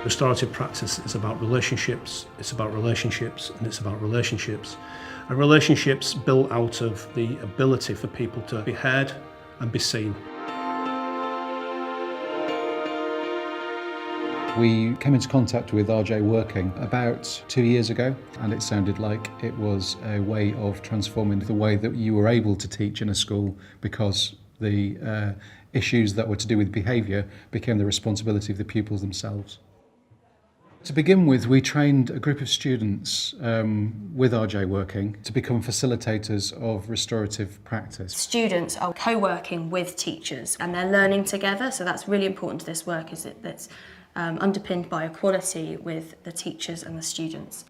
Restorative practice is about relationships, it's about relationships, and it's about relationships. And relationships built out of the ability for people to be heard and be seen. We came into contact with RJWorking about 2 years ago, and it sounded like it was a way of transforming the way that you were able to teach in a school, because the issues that were to do with behaviour became the responsibility of the pupils themselves. To begin with, we trained a group of students with RJWorking to become facilitators of restorative practice. Students are co-working with teachers and they're learning together, so that's really important to this work, is that's underpinned by equality with the teachers and the students.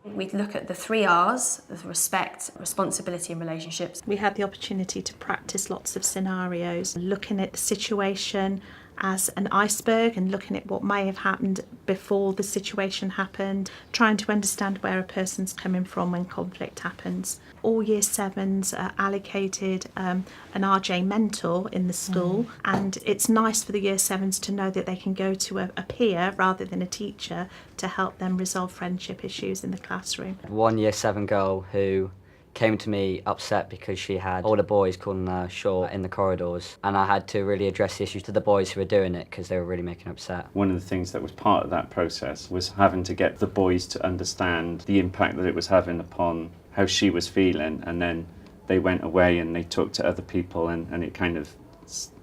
We look at the 3 R's, respect, responsibility and relationships. We had the opportunity to practice lots of scenarios, looking at the situation as an iceberg and looking at what may have happened before the situation happened, trying to understand where a person's coming from when conflict happens. All Year 7s are allocated an RJ mentor in the school, and it's nice for the Year 7s to know that they can go to a peer rather than a teacher to help them resolve friendship issues in the classroom. One Year 7 girl who came to me upset because she had older boys calling her short in the corridors, and I had to really address the issues to the boys who were doing it because they were really making her upset. One of the things that was part of that process was having to get the boys to understand the impact that it was having upon how she was feeling, and then they went away and they talked to other people, and it kind of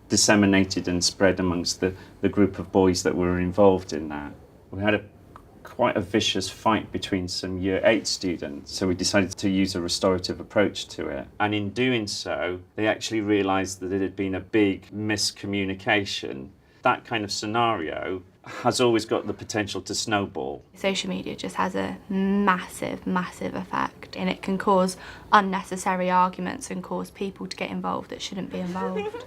disseminated and spread amongst the group of boys that were involved in that. We had quite a vicious fight between some Year 8 students, so we decided to use a restorative approach to it. And in doing so, they actually realised that it had been a big miscommunication. That kind of scenario has always got the potential to snowball. Social media just has a massive, massive effect, and it can cause unnecessary arguments and cause people to get involved that shouldn't be involved.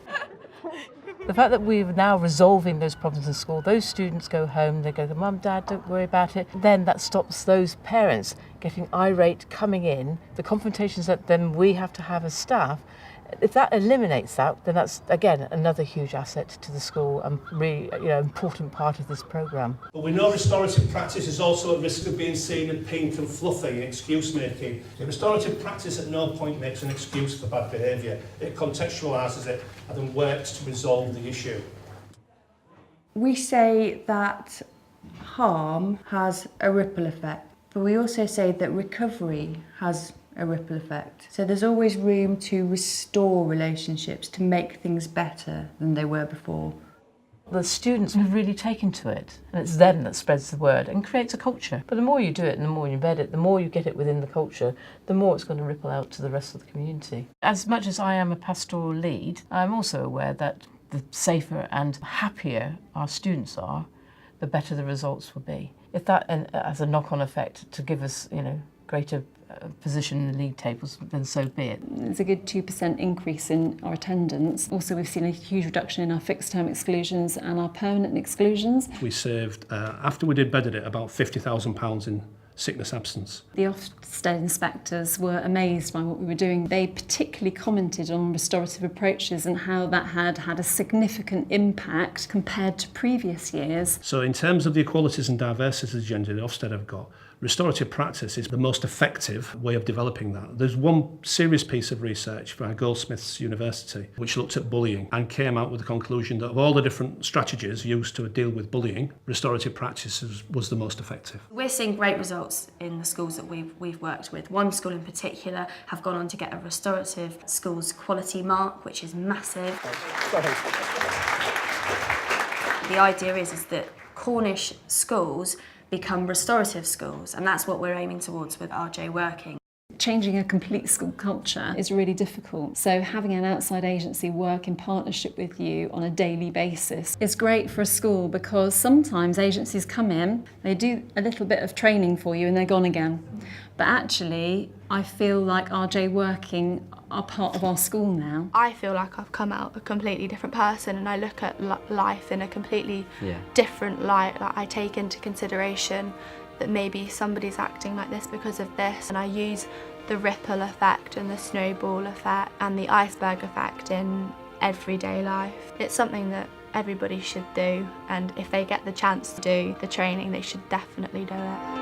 The fact that we're now resolving those problems in school, those students go home, they go, Mum, Dad, don't worry about it. Then that stops those parents getting irate, coming in, the confrontations that then we have to have as staff. If that eliminates that, then that's, again, another huge asset to the school and really, important part of this programme. But we know restorative practice is also at risk of being seen as pink and fluffy and excuse-making. Restorative practice at no point makes an excuse for bad behaviour. It contextualises it and then works to resolve the issue. We say that harm has a ripple effect, but we also say that recovery has a ripple effect. So there's always room to restore relationships, to make things better than they were before. The students have really taken to it, and it's them that spreads the word and creates a culture. But the more you do it and the more you embed it, the more you get it within the culture, the more it's going to ripple out to the rest of the community. As much as I am a pastoral lead, I'm also aware that the safer and happier our students are, the better the results will be. If that has a knock-on effect to give us, greater position in the league tables, then so be it. There's a good 2% increase in our attendance. Also, we've seen a huge reduction in our fixed-term exclusions and our permanent exclusions. We saved, after we did bedded it, about £50,000 in sickness absence. The Ofsted inspectors were amazed by what we were doing. They particularly commented on restorative approaches and how that had a significant impact compared to previous years. So in terms of the equalities and diversity agenda the Ofsted have got, restorative practice is the most effective way of developing that. There's one serious piece of research from Goldsmiths University which looked at bullying and came out with the conclusion that of all the different strategies used to deal with bullying, restorative practice was the most effective. We're seeing great results in the schools that we've worked with. One school in particular have gone on to get a restorative schools quality mark, which is massive. The idea is that Cornish schools become restorative schools, and that's what we're aiming towards with RJWorking. Changing a complete school culture is really difficult, so having an outside agency work in partnership with you on a daily basis is great for a school, because sometimes agencies come in, they do a little bit of training for you and they're gone again. But actually, I feel like RJWorking are part of our school now. I feel like I've come out a completely different person, and I look at life in a completely different light. Like, I take into consideration that maybe somebody's acting like this because of this, and I use the ripple effect and the snowball effect and the iceberg effect in everyday life. It's something that everybody should do, and if they get the chance to do the training, they should definitely do it.